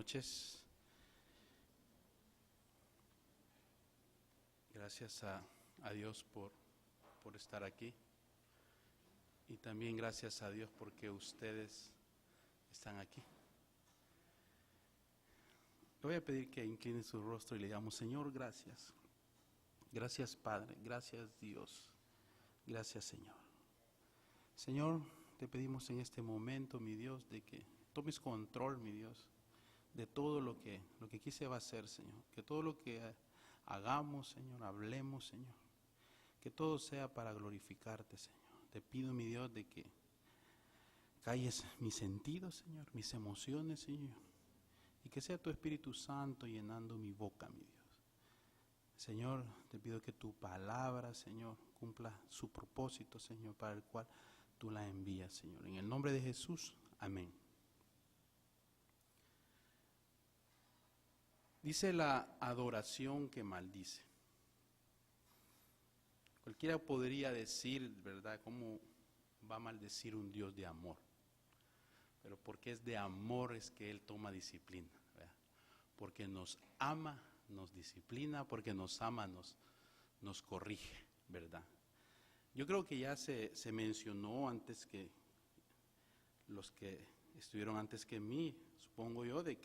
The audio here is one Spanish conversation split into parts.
noches. Gracias a Dios por estar aquí. Y también gracias a Dios porque ustedes están aquí. Le voy a pedir que incline su rostro y le digamos: Señor, gracias. Gracias, Padre. Gracias, Dios. Gracias, Señor. Señor, te pedimos en este momento, mi Dios, de que tomes control, mi Dios, de todo lo que aquí se va a hacer, Señor. Que todo lo que hagamos, Señor, hablemos, Señor, que todo sea para glorificarte, Señor. Te pido, mi Dios, de que calles mis sentidos, Señor, mis emociones, Señor, y que sea tu Espíritu Santo llenando mi boca, mi Dios. Señor, te pido que tu palabra, Señor, cumpla su propósito, Señor, para el cual tú la envías, Señor. En el nombre de Jesús, amén. Dice la adoración que maldice. Cualquiera podría decir, ¿verdad?, cómo va a maldecir un Dios de amor. Pero porque es de amor es que Él toma disciplina, ¿verdad? Porque nos ama, nos disciplina, porque nos ama, nos corrige, ¿verdad? Yo creo que ya se mencionó antes que los que estuvieron antes que mí, supongo yo, de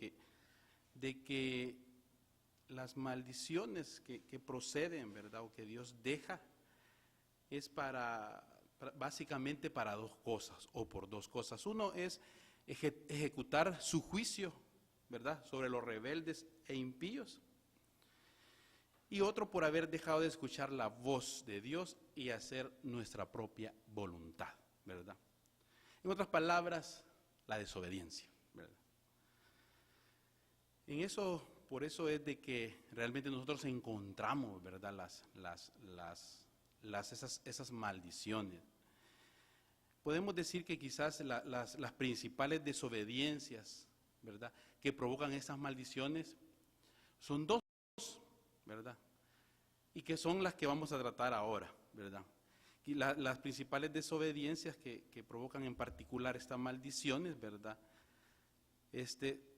que las maldiciones que proceden, ¿verdad?, o que Dios deja, es básicamente para dos cosas, o por dos cosas. Uno es ejecutar su juicio, ¿verdad?, sobre los rebeldes e impíos. Y otro por haber dejado de escuchar la voz de Dios y hacer nuestra propia voluntad, ¿verdad? En otras palabras, la desobediencia, ¿verdad? Por eso es de que realmente nosotros encontramos, ¿verdad?, esas maldiciones. Podemos decir que quizás las principales desobediencias, ¿verdad?, que provocan esas maldiciones son dos, ¿verdad? Y que son las que vamos a tratar ahora, ¿verdad? Y las principales desobediencias que provocan en particular estas maldiciones, ¿verdad?,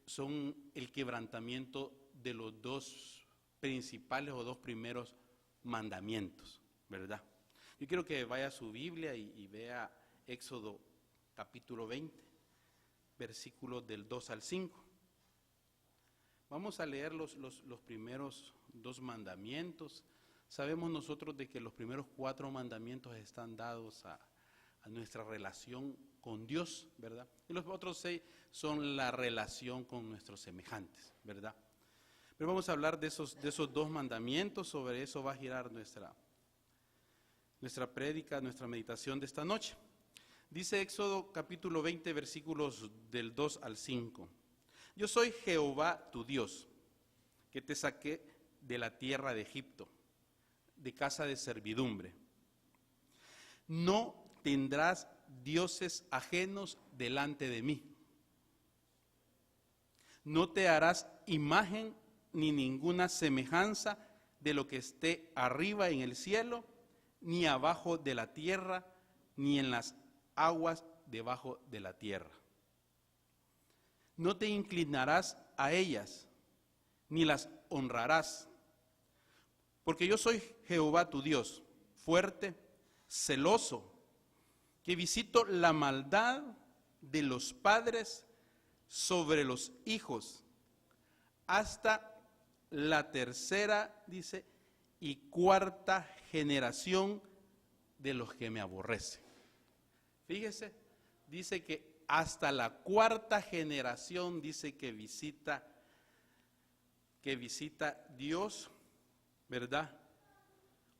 son el quebrantamiento de los dos principales o dos primeros mandamientos, ¿verdad? Yo quiero que vaya a su Biblia y vea Éxodo capítulo 20, versículos del 2 al 5. Vamos a leer los primeros dos mandamientos. Sabemos nosotros de que los primeros 4 mandamientos están dados a nuestra relación con Dios, ¿verdad? Y los otros 6 son la relación con nuestros semejantes, ¿verdad? Pero vamos a hablar de esos 2 mandamientos. Sobre eso va a girar nuestra prédica, nuestra meditación de esta noche. Dice Éxodo capítulo 20, versículos del 2 al 5. Yo soy Jehová tu Dios, que te saqué de la tierra de Egipto, de casa de servidumbre. No tendrás dioses ajenos delante de mí. No te harás imagen ni ninguna semejanza de lo que esté arriba en el cielo, ni abajo de la tierra, ni en las aguas debajo de la tierra. No te inclinarás a ellas, ni las honrarás, porque yo soy Jehová tu Dios, fuerte, celoso, que visito la maldad de los padres sobre los hijos, hasta la tercera, dice, y cuarta generación de los que me aborrecen. Fíjese, dice que hasta la cuarta generación, dice que visita Dios, ¿verdad?,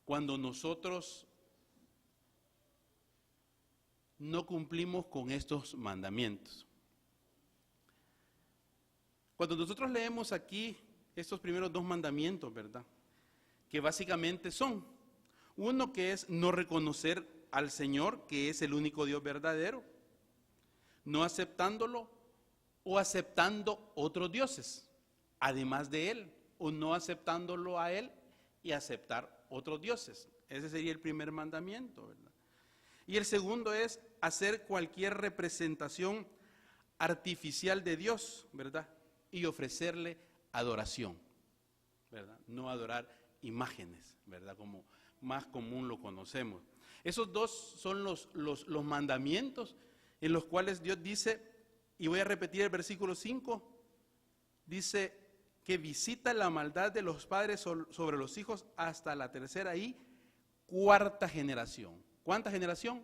cuando nosotros no cumplimos con estos mandamientos. Cuando nosotros leemos aquí estos primeros 2 mandamientos, ¿verdad?, que básicamente son: uno, que es no reconocer al Señor, que es el único Dios verdadero, no aceptándolo o aceptando otros dioses, además de Él, o no aceptándolo a Él y aceptar otros dioses. Ese sería el primer mandamiento, ¿verdad? Y el segundo es hacer cualquier representación artificial de Dios, ¿verdad?, y ofrecerle adoración, ¿verdad? No adorar imágenes, ¿verdad? Como más común lo conocemos. Esos dos son los mandamientos en los cuales Dios dice, y voy a repetir el versículo 5, dice que visita la maldad de los padres sobre los hijos hasta la tercera y cuarta generación. ¿Cuánta generación?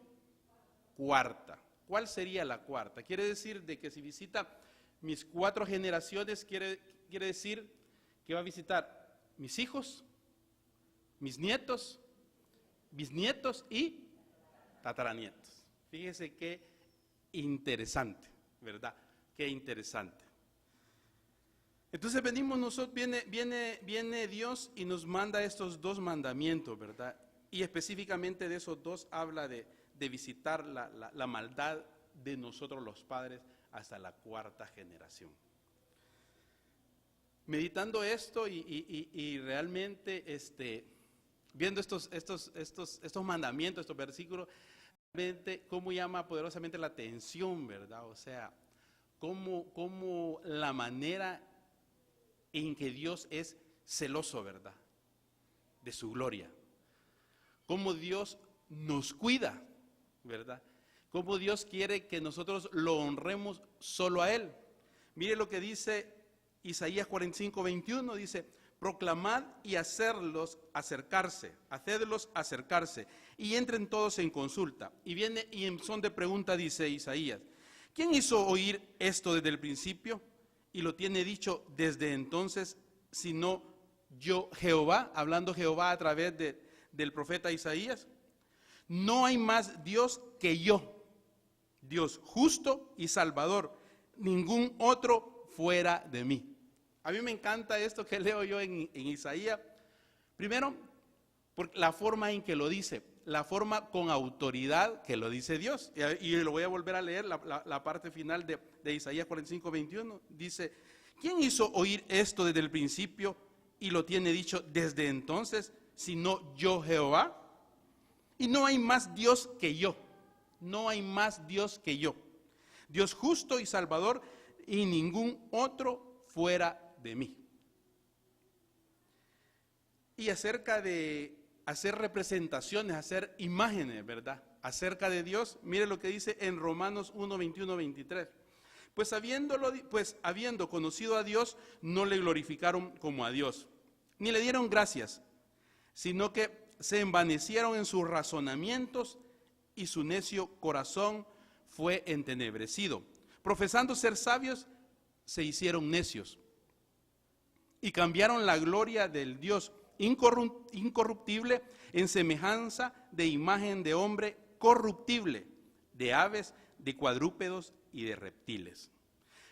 Cuarta. ¿Cuál sería la cuarta? Quiere decir de que si visita mis 4 generaciones, quiere decir que va a visitar mis hijos, mis nietos, bisnietos y tataranietos. Fíjese qué interesante, ¿verdad? Qué interesante. Entonces venimos nosotros, viene Dios y nos manda estos 2 mandamientos, ¿verdad? Y específicamente de esos 2 habla de visitar la maldad de nosotros los padres hasta la 4ª generación. Meditando esto y realmente viendo estos mandamientos, estos versículos, realmente cómo llama poderosamente la atención, ¿verdad? O sea, cómo la manera en que Dios es celoso, ¿verdad? De su gloria. Cómo Dios nos cuida, ¿verdad? Cómo Dios quiere que nosotros lo honremos solo a Él. Mire lo que dice Isaías 45:21, dice, proclamad y hacedlos acercarse, y entren todos en consulta. Y viene y en son de pregunta dice Isaías, ¿quién hizo oír esto desde el principio? Y lo tiene dicho desde entonces, sino yo Jehová, hablando Jehová a través del profeta Isaías. No hay más Dios que yo, Dios justo y salvador, ningún otro fuera de mí. A mí me encanta esto que leo yo en Isaías. Primero, por la forma en que lo dice, la forma con autoridad que lo dice Dios. Y lo voy a volver a leer, la parte final de Isaías 45:21. Dice, ¿quién hizo oír esto desde el principio y lo tiene dicho desde entonces, sino yo Jehová? Y no hay más Dios que yo. No hay más Dios que yo. Dios justo y salvador y ningún otro fuera de mí. Y acerca de hacer representaciones, hacer imágenes, ¿verdad? Acerca de Dios, mire lo que dice en Romanos 1:21-23. Pues habiendo conocido a Dios, no le glorificaron como a Dios, ni le dieron gracias, sino que se envanecieron en sus razonamientos y su necio corazón fue entenebrecido. Profesando ser sabios, se hicieron necios y cambiaron la gloria del Dios incorruptible en semejanza de imagen de hombre corruptible, de aves, de cuadrúpedos y de reptiles.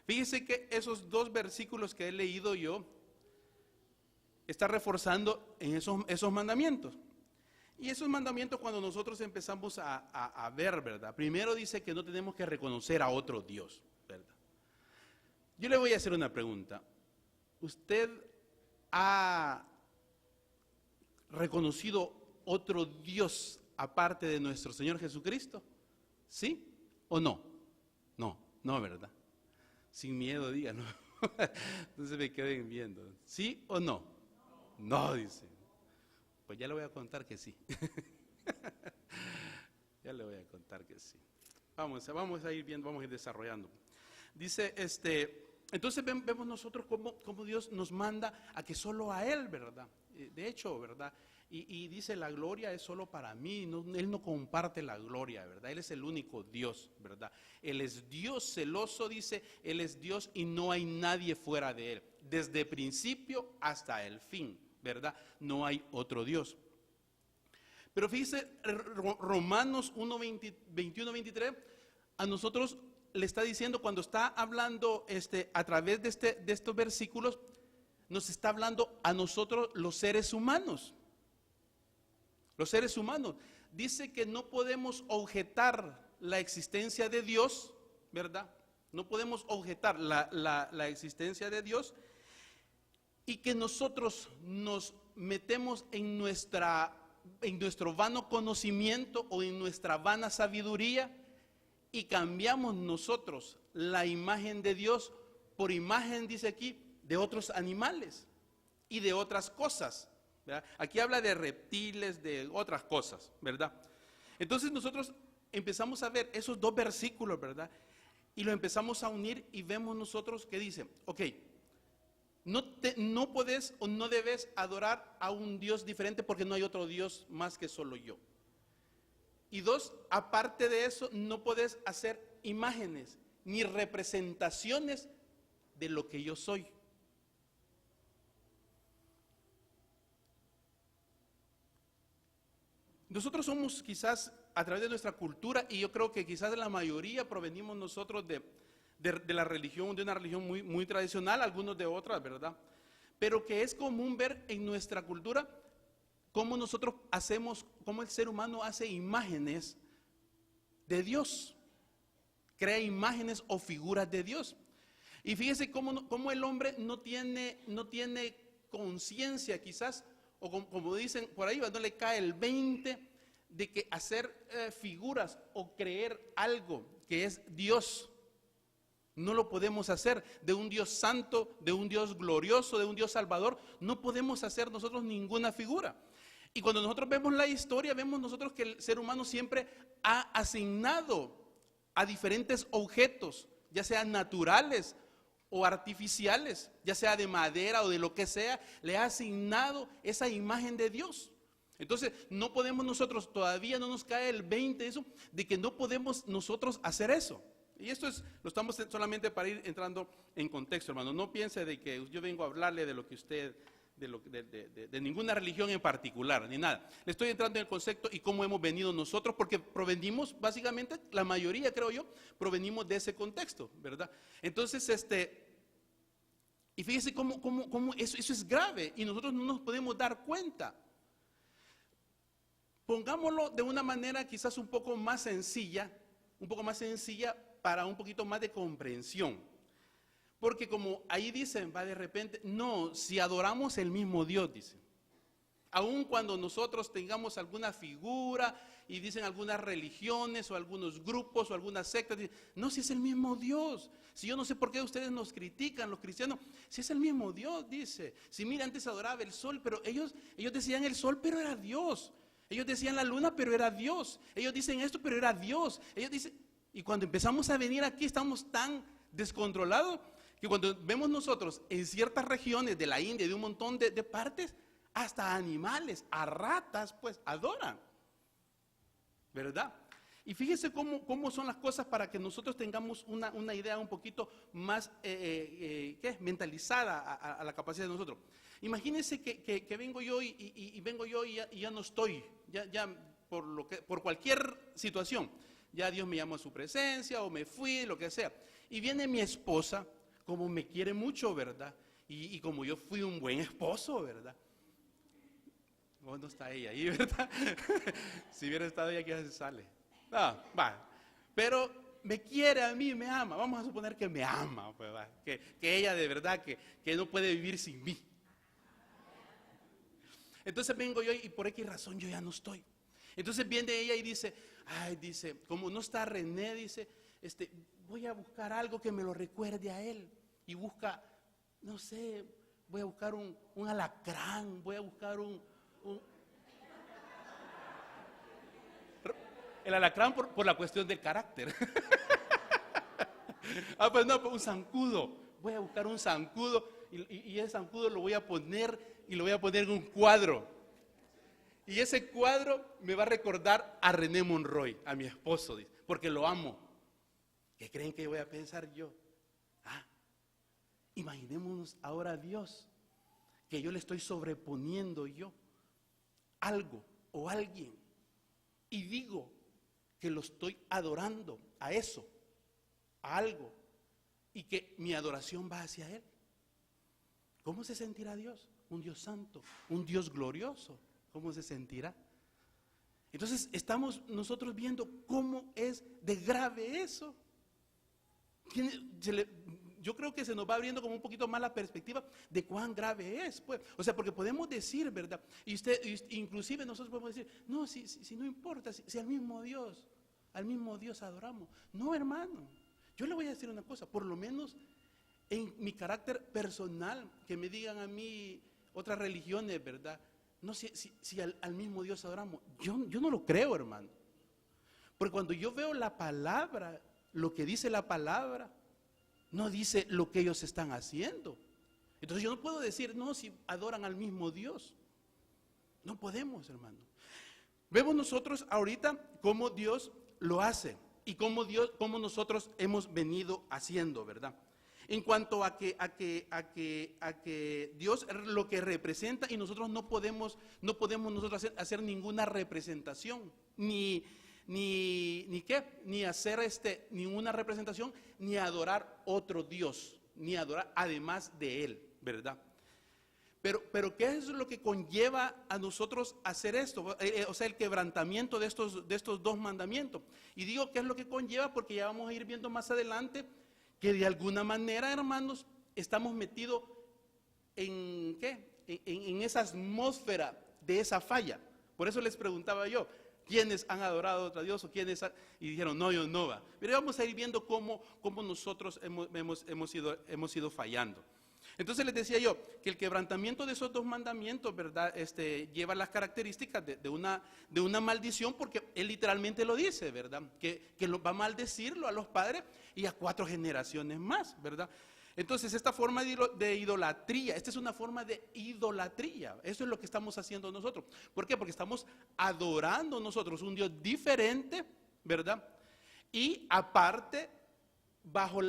Fíjese que esos 2 versículos que he leído yo está reforzando en esos mandamientos. Y esos mandamientos cuando nosotros empezamos a ver, ¿verdad? Primero dice que no tenemos que reconocer a otro Dios, ¿verdad? Yo le voy a hacer una pregunta. ¿Usted ha reconocido otro Dios aparte de nuestro Señor Jesucristo? ¿Sí o no? No, ¿verdad? Sin miedo digan, no. No se me queden viendo. ¿Sí o no? No, dice. Pues ya le voy a contar que sí. Ya le voy a contar que sí. Vamos a ir viendo, vamos a ir desarrollando. Dice, entonces vemos nosotros cómo Dios nos manda a que solo a Él, ¿verdad? De hecho, ¿verdad? Y dice, la gloria es solo para mí, Él no comparte la gloria, ¿verdad? Él es el único Dios, ¿verdad? Él es Dios celoso, dice, Él es Dios y no hay nadie fuera de Él, desde principio hasta el fin, ¿verdad? No hay otro Dios. Pero fíjese, Romanos 1:21-23, a nosotros le está diciendo, cuando está hablando a través de estos versículos, nos está hablando a nosotros los seres humanos. Los seres humanos. Dice que no podemos objetar la existencia de Dios, ¿verdad? No podemos objetar la existencia de Dios, y que nosotros nos metemos en nuestro vano conocimiento o en nuestra vana sabiduría y cambiamos nosotros la imagen de Dios por imagen, dice aquí, de otros animales y de otras cosas, ¿verdad? Aquí habla de reptiles, de otras cosas, ¿verdad? Entonces nosotros empezamos a ver esos dos versículos, ¿verdad? Y lo empezamos a unir y vemos nosotros que dice, ok, no puedes o no debes adorar a un Dios diferente porque no hay otro Dios más que solo yo. Y dos, aparte de eso, no puedes hacer imágenes ni representaciones de lo que yo soy. Nosotros somos quizás a través de nuestra cultura, y yo creo que quizás la mayoría provenimos nosotros de la religión, de una religión muy, muy tradicional, algunos de otras, ¿verdad? Pero que es común ver en nuestra cultura cómo nosotros hacemos, cómo el ser humano hace imágenes de Dios, crea imágenes o figuras de Dios. Y fíjese cómo el hombre no tiene conciencia quizás, o como dicen por ahí, no le cae el 20 de que hacer figuras o creer algo que es Dios, no lo podemos hacer. De un Dios santo, de un Dios glorioso, de un Dios salvador, no podemos hacer nosotros ninguna figura. Y cuando nosotros vemos la historia, vemos nosotros que el ser humano siempre ha asignado a diferentes objetos, ya sean naturales o artificiales, ya sea de madera o de lo que sea, le ha asignado esa imagen de Dios. Entonces no podemos nosotros, todavía no nos cae el 20 eso, de que no podemos nosotros hacer eso. Y esto lo estamos solamente para ir entrando en contexto, hermano. No piense de que yo vengo a hablarle de lo que usted, de ninguna religión en particular, ni nada. Le estoy entrando en el concepto y cómo hemos venido nosotros, porque provenimos, básicamente, la mayoría creo yo, provenimos de ese contexto, ¿verdad? Entonces, y fíjese cómo eso es grave y nosotros no nos podemos dar cuenta. Pongámoslo de una manera quizás un poco más sencilla para un poquito más de comprensión. Porque como ahí dicen, va de repente, no, si adoramos el mismo Dios, dice. Aun cuando nosotros tengamos alguna figura y dicen algunas religiones o algunos grupos o algunas sectas, dicen, no, si es el mismo Dios. Si yo no sé por qué ustedes nos critican, los cristianos, si es el mismo Dios, dice. Si mira, antes adoraba el sol, pero ellos decían el sol, pero era Dios. Ellos decían la luna, pero era Dios. Ellos dicen esto, pero era Dios. Ellos dicen, y cuando empezamos a venir aquí estamos tan descontrolados que cuando vemos nosotros en ciertas regiones de la India y de un montón de partes, hasta animales, a ratas, pues adoran, ¿verdad? Y fíjese cómo son las cosas para que nosotros tengamos una idea un poquito más mentalizada a la capacidad de nosotros. Imagínense que vengo yo y vengo yo y ya no estoy, ya por cualquier situación, ya Dios me llamó a su presencia o me fui, lo que sea. Y viene mi esposa, como me quiere mucho, ¿verdad? Y como yo fui un buen esposo, ¿verdad? ¿Dónde está ella ahí, verdad? Si hubiera estado ella, ¿qué se sale? No, va. Pero me quiere a mí, me ama. Vamos a suponer que me ama, pues, ¿va? Que ella de verdad que no puede vivir sin mí. Entonces vengo yo y por X razón yo ya no estoy. Entonces viene ella y dice, como no está René, dice, voy a buscar algo que me lo recuerde a él. Y busca, no sé, voy a buscar un alacrán, voy a buscar el alacrán por la cuestión del carácter. Pues no, un zancudo. Voy a buscar un zancudo y ese zancudo lo voy a poner y lo voy a poner en un cuadro. Y ese cuadro me va a recordar a René Monroy, a mi esposo, dice, porque lo amo. ¿Qué creen que voy a pensar yo? Imaginémonos ahora a Dios, que yo le estoy sobreponiendo yo algo o alguien y digo que lo estoy adorando a eso, a algo, y que mi adoración va hacia Él. ¿Cómo se sentirá Dios? Un Dios santo, un Dios glorioso. ¿Cómo se sentirá? Entonces estamos nosotros viendo cómo es de grave eso. Yo creo que se nos va abriendo como un poquito más la perspectiva de cuán grave es, pues. O sea, porque podemos decir, ¿verdad? Y inclusive nosotros podemos decir, no, si no importa, si al mismo Dios adoramos. No, hermano, yo le voy a decir una cosa, por lo menos en mi carácter personal, que me digan a mí otras religiones, ¿verdad? No sé si al mismo Dios adoramos. Yo no lo creo, hermano. Porque cuando yo veo la palabra, lo que dice la palabra, no dice lo que ellos están haciendo. Entonces yo no puedo decir, no, si adoran al mismo Dios. No podemos, hermano. Vemos nosotros ahorita cómo Dios lo hace y cómo nosotros hemos venido haciendo, ¿verdad? En cuanto a que Dios lo que representa, y nosotros no podemos nosotros hacer ninguna representación, ni hacer ninguna representación, ni adorar otro Dios, ni adorar además de Él, ¿verdad? Pero ¿qué es lo que conlleva a nosotros hacer esto? O sea, el quebrantamiento de estos dos mandamientos. Y digo qué es lo que conlleva porque ya vamos a ir viendo más adelante que de alguna manera, hermanos, estamos metidos en esa atmósfera de esa falla. Por eso les preguntaba yo, ¿quiénes han adorado a otro Dios? Y dijeron, no, yo no va. Pero vamos a ir viendo cómo nosotros hemos ido fallando. Entonces les decía yo que el quebrantamiento de esos dos mandamientos, ¿verdad? Lleva las características de una maldición, porque él literalmente lo dice, ¿verdad? Que va a maldecirlo a los padres y a 4 generaciones más, ¿verdad? Entonces esta forma de idolatría, esta es una forma de idolatría. Eso es lo que estamos haciendo nosotros. ¿Por qué? Porque estamos adorando nosotros un Dios diferente, ¿verdad? Y aparte, bajo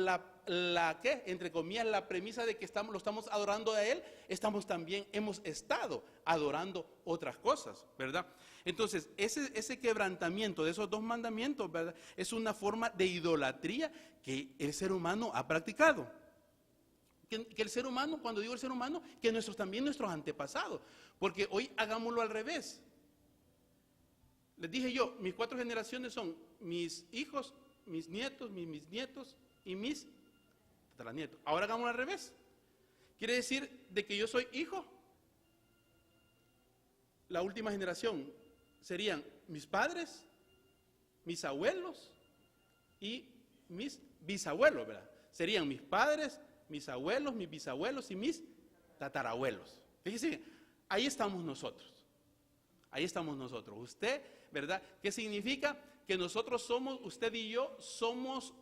entre comillas, la premisa de que lo estamos adorando a Él, hemos estado adorando otras cosas, ¿verdad? Entonces, ese quebrantamiento de esos dos mandamientos, ¿verdad? Es una forma de idolatría que el ser humano ha practicado. Que el ser humano, cuando digo el ser humano, que también nuestros antepasados, porque hoy hagámoslo al revés. Les dije yo, mis 4 generaciones son mis hijos, mis nietos, mis bisnietos y mis tataranietos. Ahora hagámoslo al revés. Quiere decir de que yo soy hijo. La última generación serían mis padres, mis abuelos y mis bisabuelos, ¿verdad? Serían mis padres, mis abuelos, mis bisabuelos y mis tatarabuelos. Fíjese, ahí estamos nosotros. Ahí estamos nosotros. Usted, ¿verdad? ¿Qué significa? Que nosotros usted y yo somos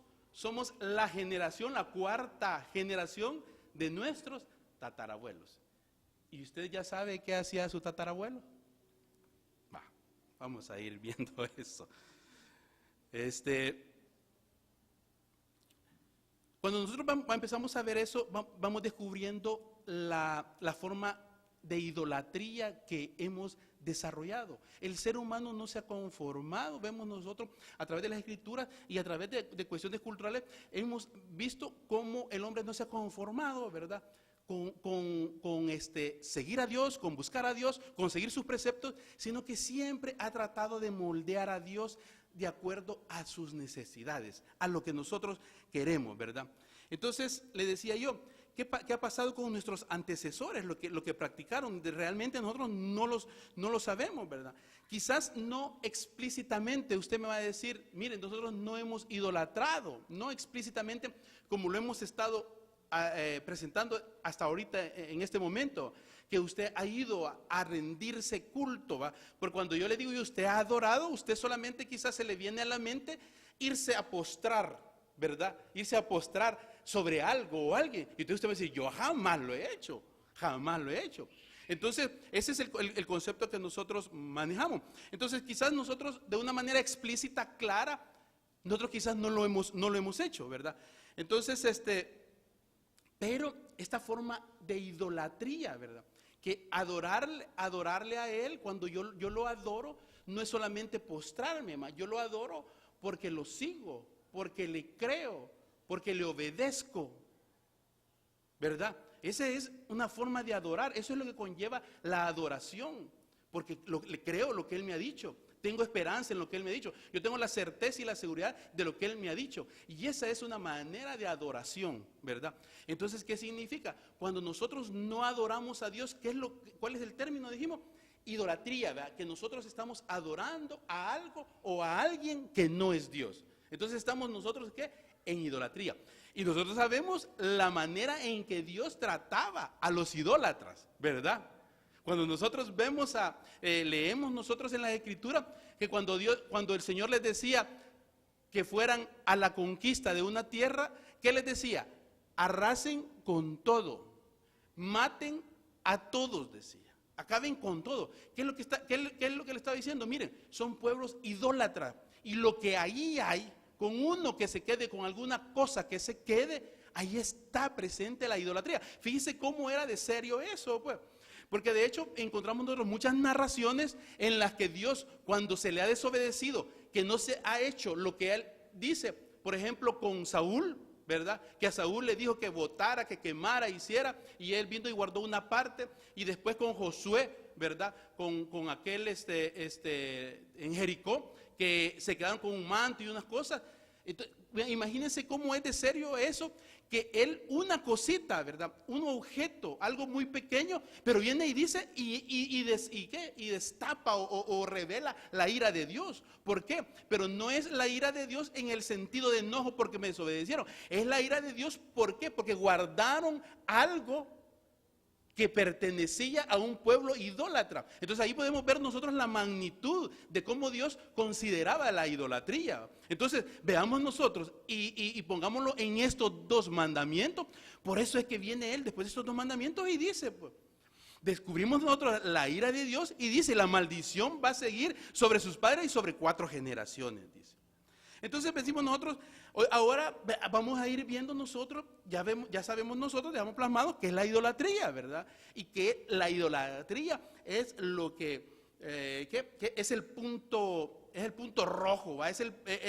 la generación, la 4ª generación de nuestros tatarabuelos. ¿Y usted ya sabe qué hacía su tatarabuelo? Vamos a ir viendo eso. Cuando nosotros empezamos a ver eso, vamos descubriendo la forma de idolatría que hemos desarrollado. El ser humano no se ha conformado. Vemos nosotros a través de las escrituras y a través de cuestiones culturales, hemos visto cómo el hombre no se ha conformado, ¿verdad? Con seguir a Dios, con buscar a Dios, con seguir sus preceptos, sino que siempre ha tratado de moldear a Dios de acuerdo a sus necesidades, a lo que nosotros queremos, ¿verdad? Entonces, le decía yo, ¿qué ha pasado con nuestros antecesores? Lo que practicaron, realmente nosotros no lo sabemos, ¿verdad? Quizás no explícitamente, usted me va a decir, miren, nosotros no hemos idolatrado, no explícitamente como lo hemos estado presentando hasta ahorita en este momento, que usted ha ido a rendirse culto, ¿va? Porque cuando yo le digo y usted ha adorado, usted solamente quizás se le viene a la mente irse a postrar, ¿verdad? Irse a postrar sobre algo o alguien. Y entonces usted va a decir, yo jamás lo he hecho, jamás lo he hecho. Entonces, ese es el concepto que nosotros manejamos. Entonces, quizás nosotros de una manera explícita, clara, nosotros quizás no lo hemos hecho, ¿verdad? Entonces, pero esta forma de idolatría, ¿verdad? Que adorarle a Él, cuando yo lo adoro, no es solamente postrarme, yo lo adoro porque lo sigo, porque le creo, porque le obedezco, ¿verdad? Esa es una forma de adorar, eso es lo que conlleva la adoración, porque le creo lo que Él me ha dicho, tengo esperanza en lo que Él me ha dicho, yo tengo la certeza y la seguridad de lo que Él me ha dicho, y esa es una manera de adoración, ¿verdad? Entonces, ¿qué significa? Cuando nosotros no adoramos a Dios, ¿cuál es el término? Dijimos, idolatría, ¿verdad? Que nosotros estamos adorando a algo o a alguien que no es Dios. Entonces estamos nosotros, ¿qué? en idolatría. Y nosotros sabemos la manera en que Dios trataba a los idólatras, ¿verdad? Cuando nosotros leemos nosotros en la Escritura que cuando el Señor les decía que fueran a la conquista de una tierra, ¿qué les decía? Arrasen con todo, maten a todos, decía. Acaben con todo. ¿Qué es lo que le estaba diciendo? Miren, son pueblos idólatras. Y lo que ahí hay, con uno que se quede, con alguna cosa que se quede, ahí está presente la idolatría. Fíjense cómo era de serio eso, pues. Porque de hecho encontramos nosotros muchas narraciones en las que Dios, cuando se le ha desobedecido, que no se ha hecho lo que Él dice, por ejemplo con Saúl, ¿verdad? Que a Saúl le dijo que votara, que quemara, hiciera, y él vino y guardó una parte. Y después con Josué, ¿verdad? Con aquel en Jericó, que se quedaron con un manto y unas cosas. Entonces, imagínense cómo es de serio eso, que él, una cosita, ¿verdad? Un objeto, algo muy pequeño, pero viene y dice y destapa o revela la ira de Dios. ¿Por qué? Pero no es la ira de Dios en el sentido de enojo porque me desobedecieron. Es la ira de Dios, ¿por qué? Porque guardaron algo que pertenecía a un pueblo idólatra. Entonces ahí podemos ver nosotros la magnitud de cómo Dios consideraba la idolatría. Entonces veamos nosotros y pongámoslo en estos dos mandamientos. Por eso es que viene Él después de estos dos mandamientos y dice, pues, descubrimos nosotros la ira de Dios y dice, la maldición va a seguir sobre sus padres y sobre 4 generaciones, dice. Entonces decimos nosotros, ahora vamos a ir viendo nosotros, ya sabemos nosotros, dejamos plasmado que es la idolatría, ¿verdad? Y que la idolatría es lo que es el punto rojo, ¿va? Es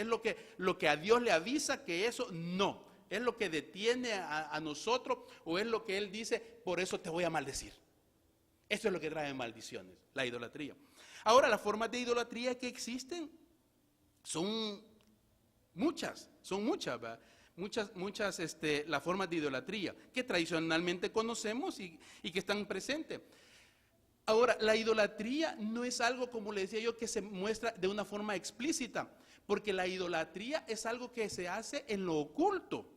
lo que a Dios le avisa que eso no, es lo que detiene a nosotros, o es lo que Él dice, por eso te voy a maldecir. Eso es lo que trae maldiciones, la idolatría. Ahora, las formas de idolatría que existen son muchas, ¿verdad? Muchas las formas de idolatría que tradicionalmente conocemos y que están presentes. Ahora, la idolatría no es algo, como le decía yo, que se muestra de una forma explícita, porque la idolatría es algo que se hace en lo oculto,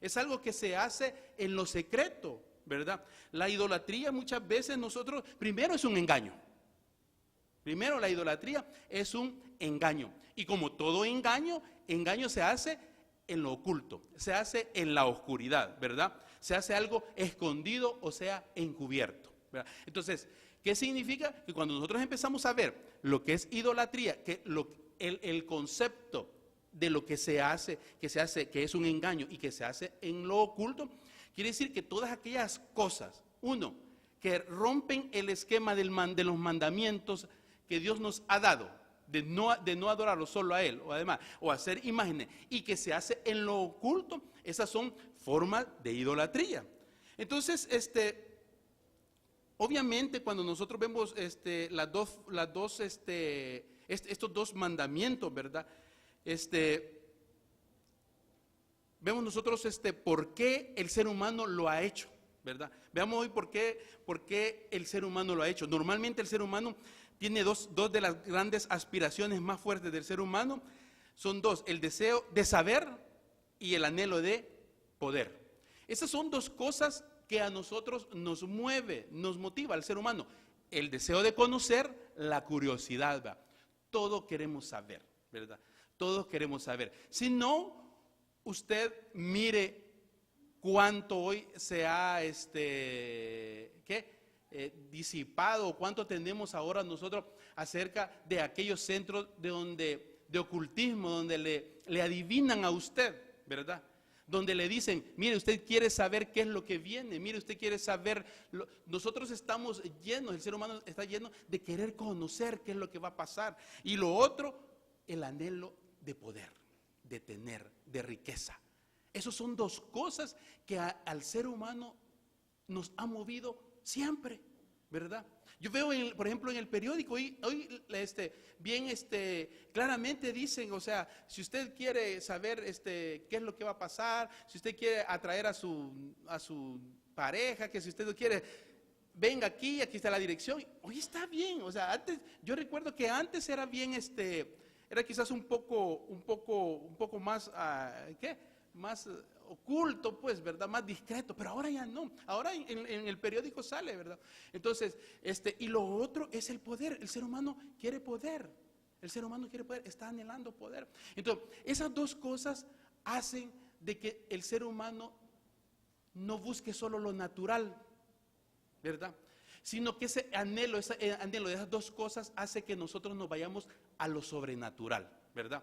es algo que se hace en lo secreto, ¿verdad? La idolatría muchas veces primero es un engaño. Primero, la idolatría es un engaño. Y como todo engaño se hace en lo oculto, se hace en la oscuridad, ¿verdad? Se hace algo escondido, o sea, encubierto, ¿verdad? Entonces, ¿qué significa? Que cuando nosotros empezamos a ver lo que es idolatría, que el concepto de lo que se hace, que es un engaño y que se hace en lo oculto, quiere decir que todas aquellas cosas, que rompen el esquema de los mandamientos que Dios nos ha dado, de no adorarlo solo a Él, o hacer imágenes, y que se hace en lo oculto, esas son formas de idolatría. Entonces, obviamente cuando nosotros vemos estos dos mandamientos, ¿verdad? Vemos nosotros por qué el ser humano lo ha hecho, ¿verdad? Veamos hoy por qué el ser humano lo ha hecho. Normalmente el ser humano tiene dos de las grandes aspiraciones más fuertes del ser humano, son dos: el deseo de saber y el anhelo de poder. Esas son dos cosas que a nosotros nos mueve, nos motiva al ser humano: el deseo de conocer, la curiosidad, ¿verdad? Todo queremos saber, ¿verdad? Todos queremos saber. Si no, usted mire cuánto hoy se ha disipado, cuánto tenemos ahora nosotros acerca de aquellos centros de ocultismo, donde le adivinan a usted, ¿verdad? Donde le dicen, mire, usted quiere saber qué es lo que viene, mire, usted quiere saber, nosotros estamos llenos, el ser humano está lleno de querer conocer qué es lo que va a pasar. Y lo otro, el anhelo de poder, de tener, de riqueza. Esas son dos cosas que al ser humano nos ha movido siempre, ¿verdad? Yo veo, por ejemplo, en el periódico, hoy bien claramente dicen, o sea, si usted quiere saber qué es lo que va a pasar, si usted quiere atraer a su pareja, que si usted lo quiere, venga aquí está la dirección. Hoy está bien, o sea, antes, yo recuerdo que antes era bien, era quizás un poco más, más oculto, pues, ¿verdad? Más discreto, pero ahora ya no. Ahora en el periódico sale, ¿verdad? Entonces, y lo otro es el poder. El ser humano quiere poder. El ser humano quiere poder, está anhelando poder. Entonces, esas dos cosas hacen de que el ser humano no busque solo lo natural, ¿verdad? Sino que ese anhelo de esas dos cosas hace que nosotros nos vayamos a lo sobrenatural, ¿verdad?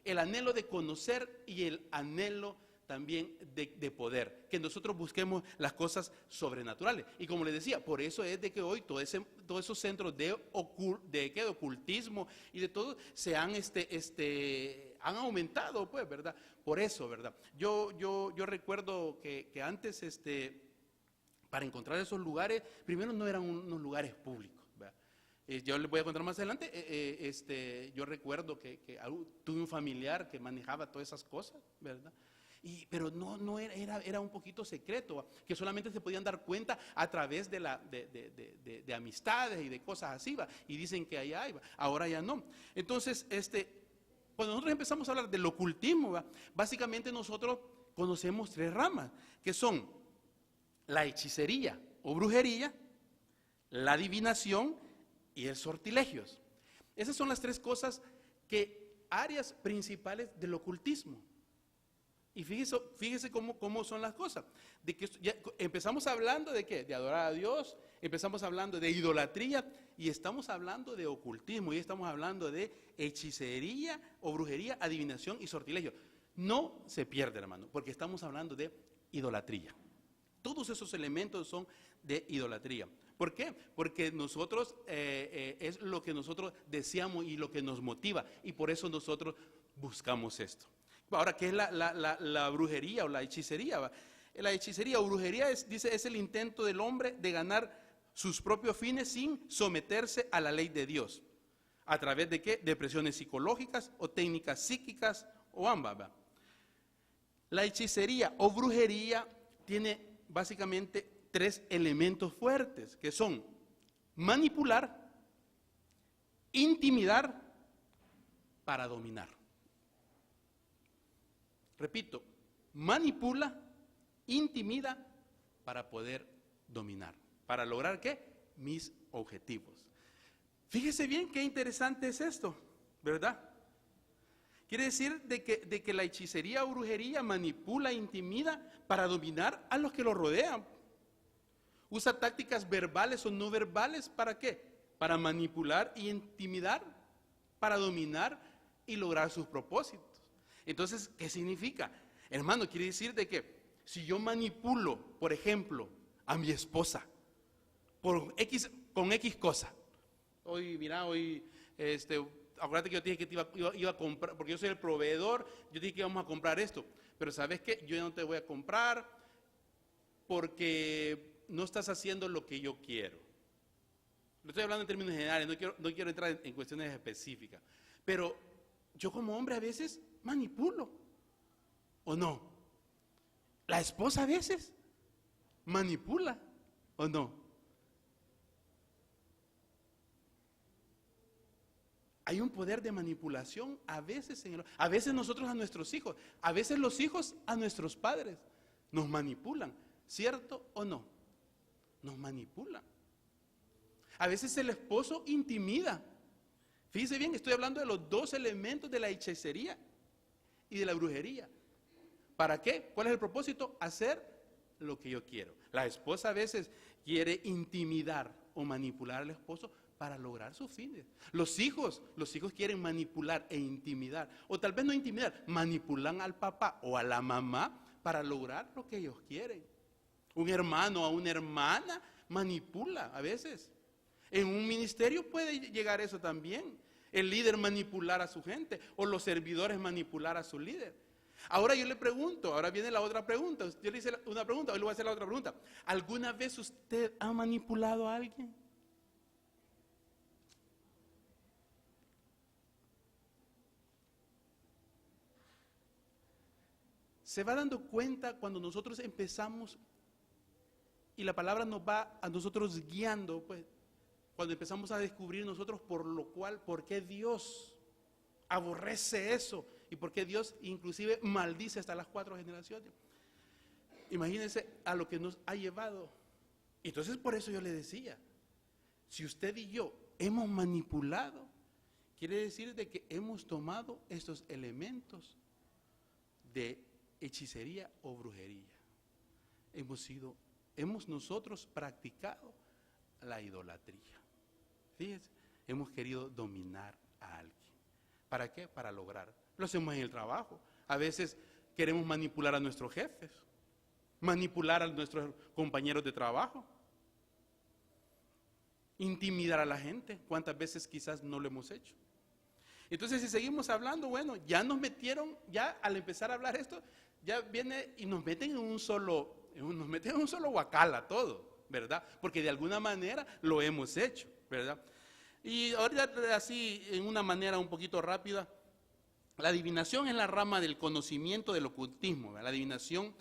El anhelo de conocer y el anhelo también de poder, que nosotros busquemos las cosas sobrenaturales. Y como les decía, por eso es de que hoy todos esos centros de ocultismo y de todo se han aumentado, pues, ¿verdad? Por eso, ¿verdad? Yo recuerdo que antes, para encontrar esos lugares, primero no eran unos lugares públicos, ¿verdad? Yo les voy a contar más adelante. Yo recuerdo que tuve un familiar que manejaba todas esas cosas, ¿verdad? Pero no era un poquito secreto, que solamente se podían dar cuenta a través de amistades y de cosas así, ¿va? Y dicen que allá hay, ¿va? Ahora ya no. Entonces, cuando nosotros empezamos a hablar del ocultismo, ¿va? Básicamente nosotros conocemos tres ramas, que son la hechicería o brujería, la adivinación y el sortilegios. Esas son las tres cosas áreas principales del ocultismo. Y fíjese cómo son las cosas. De que ya empezamos hablando de ¿qué? De adorar a Dios, empezamos hablando de idolatría y estamos hablando de ocultismo y estamos hablando de hechicería o brujería, adivinación y sortilegio. No se pierde, hermano, porque estamos hablando de idolatría. Todos esos elementos son de idolatría. ¿Por qué? Porque nosotros es lo que nosotros deseamos y lo que nos motiva y por eso nosotros buscamos esto. Ahora, ¿qué es la brujería o la hechicería? La hechicería o brujería es el intento del hombre de ganar sus propios fines sin someterse a la ley de Dios. ¿A través de qué? De presiones psicológicas o técnicas psíquicas o ambas. ¿Va? La hechicería o brujería tiene básicamente tres elementos fuertes, que son manipular, intimidar, para dominar. Repito, manipula, intimida para poder dominar. ¿Para lograr qué? Mis objetivos. Fíjese bien qué interesante es esto, ¿verdad? Quiere decir de que la hechicería o brujería manipula, intimida para dominar a los que lo rodean. Usa tácticas verbales o no verbales, ¿para qué? Para manipular y intimidar, para dominar y lograr sus propósitos. Entonces, ¿qué significa? Hermano, quiere decir de que si yo manipulo, por ejemplo, a mi esposa con X cosa. Acuérdate que yo dije que iba a comprar, porque yo soy el proveedor, yo dije que íbamos a comprar esto. Pero ¿sabes qué? Yo ya no te voy a comprar porque no estás haciendo lo que yo quiero. Lo estoy hablando en términos generales, no quiero entrar en cuestiones específicas. Pero yo como hombre a veces manipulo, ¿o no? La esposa a veces manipula, ¿o no? Hay un poder de manipulación a veces nosotros a nuestros hijos, a veces los hijos a nuestros padres nos manipulan, ¿cierto o no? Nos manipulan. A veces el esposo intimida. Fíjese bien, estoy hablando de los dos elementos de la hechicería y de la brujería. ¿Para qué? ¿Cuál es el propósito? Hacer lo que yo quiero. La esposa a veces quiere intimidar o manipular al esposo para lograr sus fines. Los hijos quieren manipular e intimidar, o tal vez no intimidar, manipulan al papá o a la mamá para lograr lo que ellos quieren. Un hermano a una hermana manipula a veces. En un ministerio puede llegar eso también. El líder manipular a su gente o los servidores manipular a su líder. Ahora yo le pregunto, ahora viene la otra pregunta. Yo le hice una pregunta, hoy le voy a hacer la otra pregunta. ¿Alguna vez usted ha manipulado a alguien? Se va dando cuenta cuando nosotros empezamos y la palabra nos va a nosotros guiando, pues, cuando empezamos a descubrir nosotros por qué Dios aborrece eso y por qué Dios inclusive maldice hasta las 4 generaciones. Imagínense a lo que nos ha llevado. Entonces por eso yo le decía, si usted y yo hemos manipulado, quiere decir de que hemos tomado estos elementos de hechicería o brujería. Hemos nosotros practicado la idolatría. Fíjense, hemos querido dominar a alguien. ¿Para qué? Para lograr. Lo hacemos en el trabajo. A veces queremos manipular a nuestros jefes, manipular a nuestros compañeros de trabajo, intimidar a la gente. ¿Cuántas veces quizás no lo hemos hecho? Entonces, si seguimos hablando, bueno, ya nos metieron, ya al empezar a hablar esto, ya viene y nos meten en un solo guacala todo, ¿verdad? Porque de alguna manera lo hemos hecho, ¿verdad? Y ahorita así, en una manera un poquito rápida, la adivinación es la rama del conocimiento del ocultismo, ¿verdad? La adivinación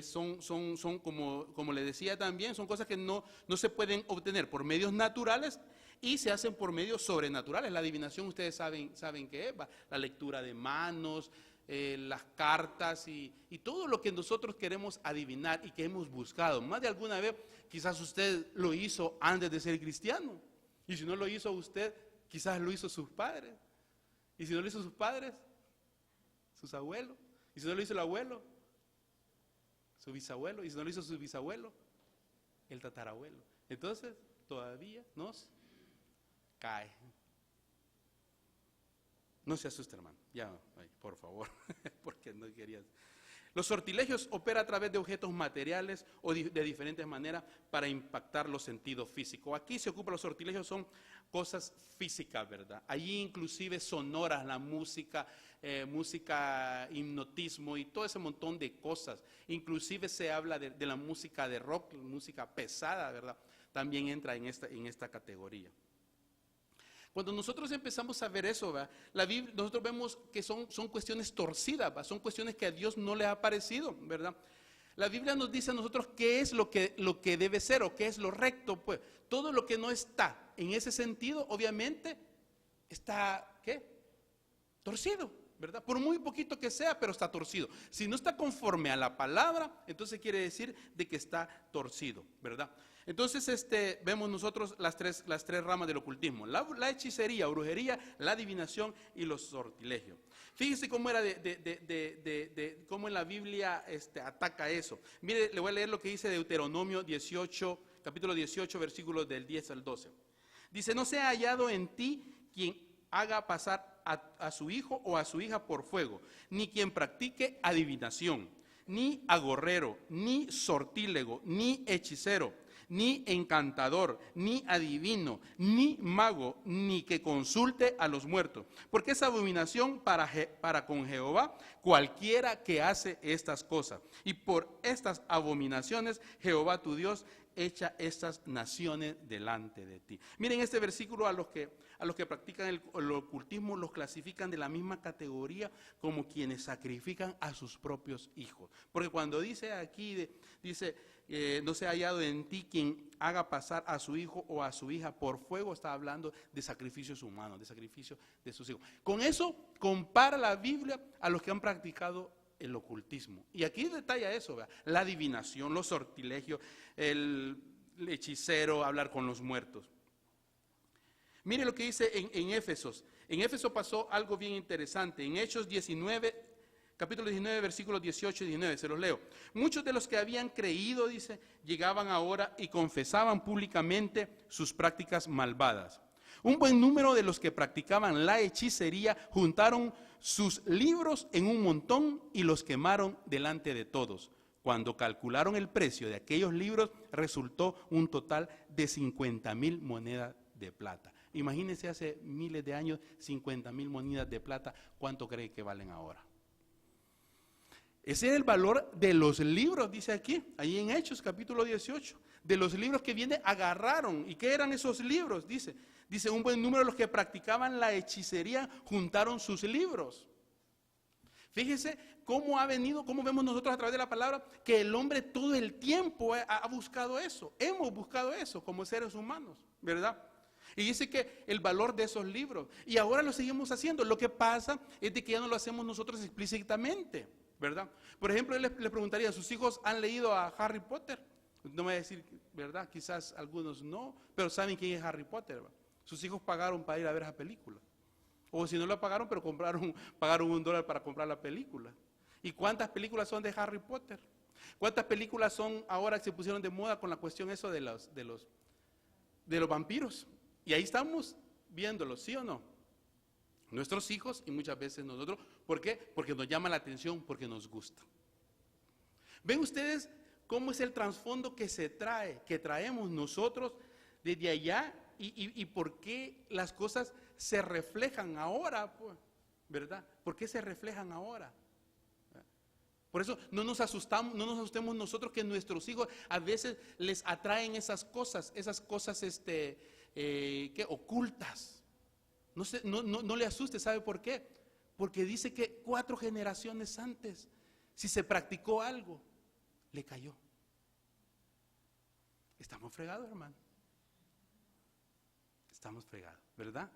son como le decía también, son cosas que no se pueden obtener por medios naturales y se hacen por medios sobrenaturales. La adivinación, ustedes saben qué es, la lectura de manos, las cartas y todo lo que nosotros queremos adivinar y que hemos buscado. Más de alguna vez quizás usted lo hizo antes de ser cristiano, y si no lo hizo usted, quizás lo hizo sus padres, y si no lo hizo sus padres, sus abuelos, y si no lo hizo el abuelo, su bisabuelo, y si no lo hizo su bisabuelo, el tatarabuelo. Entonces todavía nos cae. No se asuste, hermano, ya, por favor, porque no querías. Los sortilegios operan a través de objetos materiales o de diferentes maneras para impactar los sentidos físicos. Aquí se ocupa, los sortilegios son cosas físicas, ¿verdad? Allí inclusive sonoras, la música, hipnotismo y todo ese montón de cosas. Inclusive se habla de la música de rock, música pesada, ¿verdad? También entra en esta categoría. Cuando nosotros empezamos a ver eso, ¿verdad? La Biblia, nosotros vemos que son cuestiones torcidas, ¿verdad? Son cuestiones que a Dios no le ha parecido, ¿verdad? La Biblia nos dice a nosotros qué es lo que debe ser o qué es lo recto, pues. Todo lo que no está en ese sentido, obviamente, está, ¿qué? Torcido, ¿verdad? Por muy poquito que sea, pero está torcido. Si no está conforme a la palabra, entonces quiere decir de que está torcido, ¿verdad? Entonces vemos nosotros las tres ramas del ocultismo: la hechicería, brujería, la adivinación y los sortilegios. Fíjense cómo era cómo en la Biblia ataca eso. Mire, le voy a leer lo que dice Deuteronomio 18, capítulo 18, versículos del 10 al 12. Dice: no sea hallado en ti quien haga pasar a su hijo o a su hija por fuego, ni quien practique adivinación, ni agorrero, ni sortílego, ni hechicero, ni encantador, ni adivino, ni mago, ni que consulte a los muertos, porque es abominación para con Jehová cualquiera que hace estas cosas. Y por estas abominaciones Jehová tu Dios echa estas naciones delante de ti. Miren este versículo, a los que practican el ocultismo los clasifican de la misma categoría como quienes sacrifican a sus propios hijos. Porque cuando dice aquí, no sea hallado en ti quien haga pasar a su hijo o a su hija por fuego, está hablando de sacrificios humanos, de sacrificios de sus hijos. Con eso compara la Biblia a los que han practicado el ocultismo. Y aquí detalla eso, ¿verdad? La adivinación, los sortilegios, el hechicero, hablar con los muertos. Mire lo que dice en Éfesos. En Éfeso pasó algo bien interesante. En Hechos 19, capítulo 19, versículos 18 y 19, se los leo. Muchos de los que habían creído, dice, llegaban ahora y confesaban públicamente sus prácticas malvadas. Un buen número de los que practicaban la hechicería juntaron sus libros en un montón y los quemaron delante de todos. Cuando calcularon el precio de aquellos libros, resultó un total de 50,000 monedas de plata. Imagínense hace miles de años, 50,000 monedas de plata, ¿cuánto cree que valen ahora? Ese es el valor de los libros, dice aquí, ahí en Hechos capítulo 18, de los libros que agarraron. ¿Y qué eran esos libros? Dice, un buen número de los que practicaban la hechicería juntaron sus libros. Fíjese cómo vemos nosotros a través de la palabra, que el hombre todo el tiempo ha buscado eso. Hemos buscado eso como seres humanos, ¿verdad? Y dice que el valor de esos libros. Y ahora lo seguimos haciendo. Lo que pasa es de que ya no lo hacemos nosotros explícitamente, ¿verdad? Por ejemplo, él le preguntaría, ¿sus hijos han leído a Harry Potter? No me va a decir, ¿verdad? Quizás algunos no, pero saben quién es Harry Potter, ¿verdad? Sus hijos pagaron para ir a ver esa película. O si no la pagaron, pero pagaron $1 para comprar la película. ¿Y cuántas películas son de Harry Potter? ¿Cuántas películas son ahora que se pusieron de moda con la cuestión eso de los vampiros? Y ahí estamos viéndolo, ¿sí o no? Nuestros hijos y muchas veces nosotros. ¿Por qué? Porque nos llama la atención, porque nos gusta. ¿Ven ustedes cómo es el trasfondo que traemos nosotros desde allá? Y por qué las cosas se reflejan ahora, pues, ¿verdad? ¿Por qué se reflejan ahora? Por eso no nos asustemos nosotros que nuestros hijos a veces les atraen esas cosas que ocultas. No le asuste, ¿sabe por qué? Porque dice que 4 generaciones antes, si se practicó algo, le cayó. Estamos fregados, hermano. Estamos fregados, ¿verdad?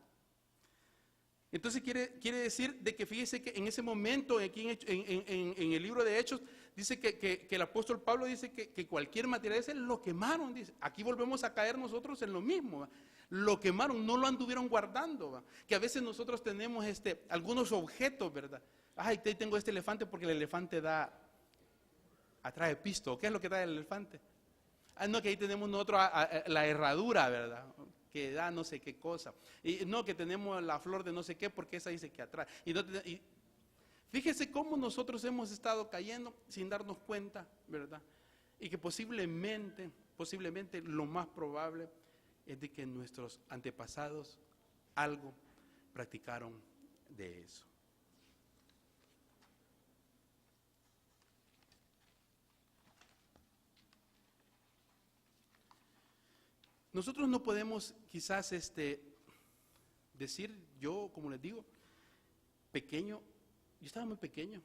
Entonces quiere decir de que fíjese que en ese momento, aquí en el libro de Hechos, dice que el apóstol Pablo dice que cualquier material ese lo quemaron. Dice. Aquí volvemos a caer nosotros en lo mismo, ¿va? Lo quemaron, no lo anduvieron guardando, ¿va? Que a veces nosotros tenemos algunos objetos, ¿verdad? Ay, tengo este elefante porque el elefante atrae pisto. ¿Qué es lo que trae el elefante? No, que ahí tenemos nosotros la herradura, ¿verdad? Que da no sé qué cosa. Y no, que tenemos la flor de no sé qué porque esa dice que atrae. Y fíjese cómo nosotros hemos estado cayendo sin darnos cuenta, ¿verdad? Y que posiblemente lo más probable es de que nuestros antepasados algo practicaron de eso. Nosotros no podemos quizás decir, yo como les digo, pequeño, yo estaba muy pequeño,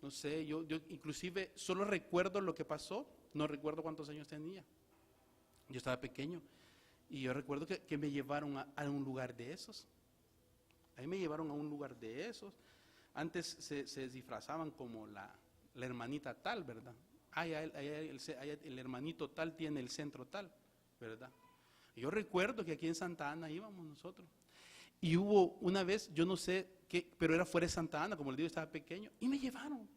no sé, yo inclusive solo recuerdo lo que pasó, no recuerdo cuántos años tenía. Yo estaba pequeño y yo recuerdo que me llevaron a un lugar de esos. Ahí me llevaron a un lugar de esos. Antes se disfrazaban como la hermanita tal, ¿verdad? El hermanito tal tiene el centro tal, ¿verdad? Yo recuerdo que aquí en Santa Ana íbamos nosotros. Y hubo una vez, yo no sé qué, pero era fuera de Santa Ana, como les digo, estaba pequeño, y me llevaron,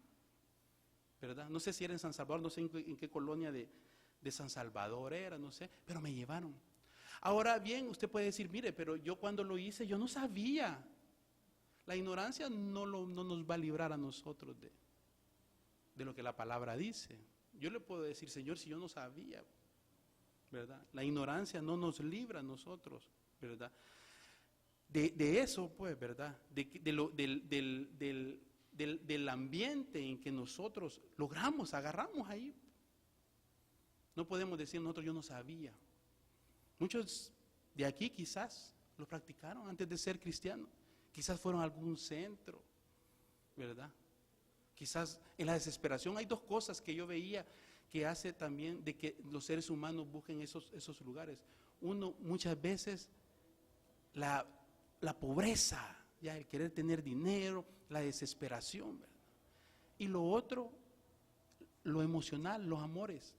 ¿verdad? No sé si era en San Salvador, no sé en qué colonia de San Salvador era, no sé, pero me llevaron. Ahora bien, usted puede decir, mire, pero yo cuando lo hice, yo no sabía. La ignorancia no nos va a librar a nosotros de lo que la palabra dice. Yo le puedo decir, Señor, si yo no sabía, ¿verdad? La ignorancia no nos libra a nosotros, ¿verdad? De eso, pues, ¿verdad? Del ambiente en que nosotros agarramos ahí. No podemos decir nosotros, yo no sabía. Muchos de aquí quizás lo practicaron antes de ser cristianos. Quizás fueron a algún centro, ¿verdad? Quizás en la desesperación hay 2 cosas que yo veía que hace también de que los seres humanos busquen esos lugares. Uno, muchas veces, la pobreza, ya el querer tener dinero, la desesperación, ¿verdad? Y lo otro, lo emocional, los amores,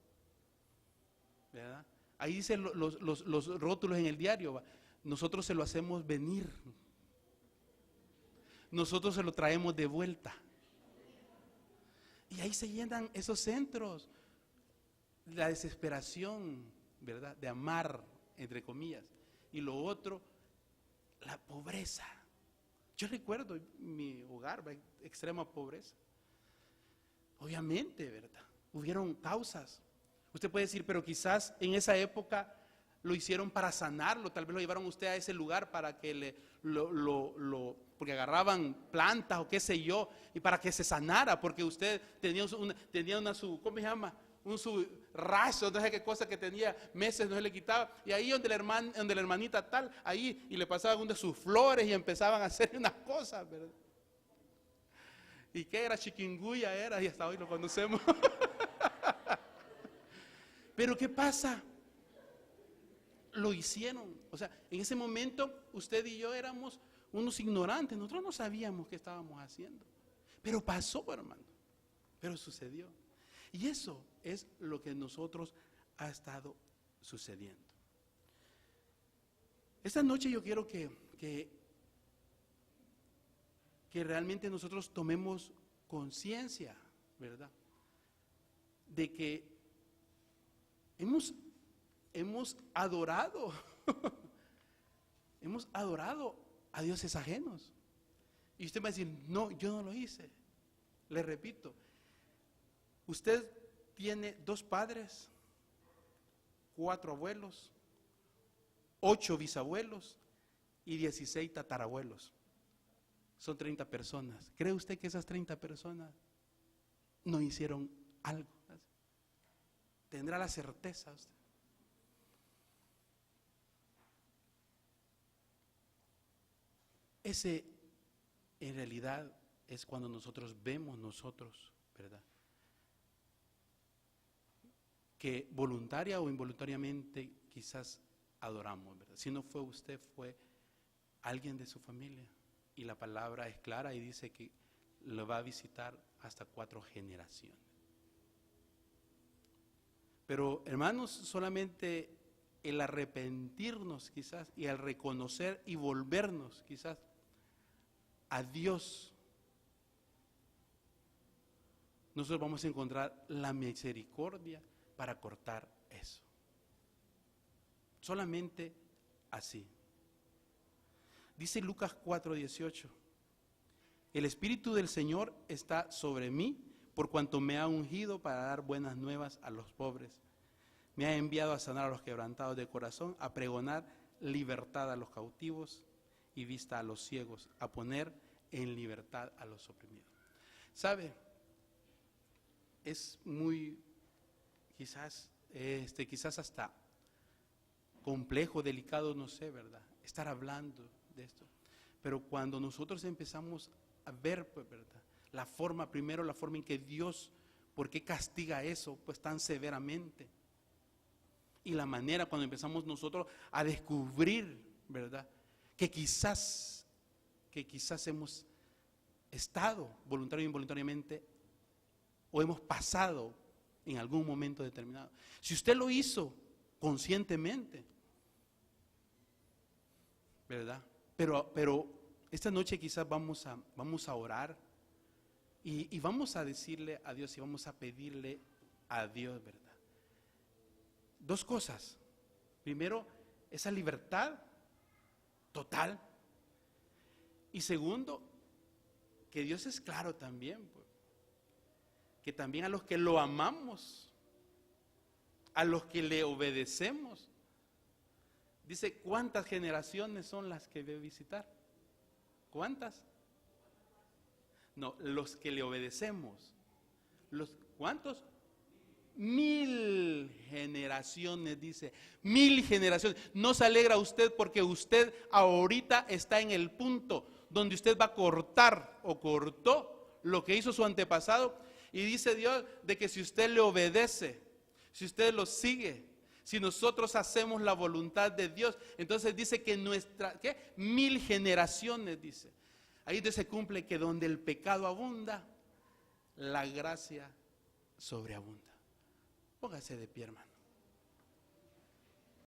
¿verdad? Ahí dicen los rótulos en el diario, ¿va? Nosotros se lo hacemos venir, nosotros se lo traemos de vuelta. Y ahí se llenan esos centros. La desesperación, ¿verdad? De amar, entre comillas. Y lo otro, la pobreza. Yo recuerdo mi hogar, extrema pobreza. Obviamente, ¿verdad? Hubieron causas. Usted puede decir, pero quizás en esa época lo hicieron para sanarlo. Tal vez lo llevaron usted a ese lugar para que porque agarraban plantas o qué sé yo, y para que se sanara, porque usted tenía ¿cómo se llama? Su raso, no sé qué cosa que tenía meses, no se le quitaba, y ahí donde la hermanita tal, ahí, y le pasaban una de sus flores y empezaban a hacer unas cosas, ¿verdad? ¿Y qué era? Chikungunya era, y hasta hoy lo conocemos. Pero ¿qué pasa? lo hicieron. O sea, en ese momento usted y yo éramos unos ignorantes, nosotros no sabíamos qué estábamos haciendo. Pero pasó, hermano, pero sucedió. Y eso es lo que nosotros ha estado sucediendo. Esta noche yo quiero que realmente nosotros tomemos conciencia, ¿verdad? De que hemos adorado, hemos adorado a dioses ajenos. Y usted va a decir, no, yo no lo hice. Le repito, usted tiene 2 padres, 4 abuelos, 8 bisabuelos y 16 tatarabuelos. Son 30 personas. ¿Cree usted que esas 30 personas no hicieron algo? ¿Tendrá la certeza usted? Ese en realidad es cuando nosotros vemos ¿verdad? Que voluntaria o involuntariamente quizás adoramos, ¿verdad? Si no fue usted, fue alguien de su familia. Y la palabra es clara y dice que lo va a visitar hasta 4 generaciones. Pero hermanos, solamente el arrepentirnos quizás y el reconocer y volvernos quizás a Dios, nosotros vamos a encontrar la misericordia para cortar eso. Solamente así. Dice Lucas 4:18, el Espíritu del Señor está sobre mí, por cuanto me ha ungido para dar buenas nuevas a los pobres. Me ha enviado a sanar a los quebrantados de corazón, a pregonar libertad a los cautivos y vista a los ciegos, a poner en libertad a los oprimidos. ¿Sabe? Es muy, quizás hasta complejo, delicado, no sé, ¿verdad? Estar hablando de esto. Pero cuando nosotros empezamos a ver, pues, ¿verdad? La forma en que Dios, ¿por qué castiga eso pues tan severamente? Y la manera cuando empezamos nosotros a descubrir, ¿verdad? Que quizás hemos estado voluntario o involuntariamente o hemos pasado en algún momento determinado. Si usted lo hizo conscientemente, ¿verdad? Pero esta noche quizás vamos a orar y vamos a decirle a Dios y vamos a pedirle a Dios, ¿verdad? 2 cosas. Primero, esa libertad total. Y segundo, que Dios es claro también, pues, que también a los que lo amamos, a los que le obedecemos, dice, ¿cuántas generaciones son las que debe visitar? ¿Cuántas? No, los que le obedecemos. ¿Cuántos? 1000 generaciones, dice. 1000 generaciones. No se alegra usted porque usted ahorita está en el punto donde usted va a cortar o cortó lo que hizo su antepasado. Y dice Dios de que si usted le obedece, si usted lo sigue, si nosotros hacemos la voluntad de Dios, entonces dice que 1000 generaciones, dice. Ahí se cumple que donde el pecado abunda, la gracia sobreabunda. Póngase de pie, hermano.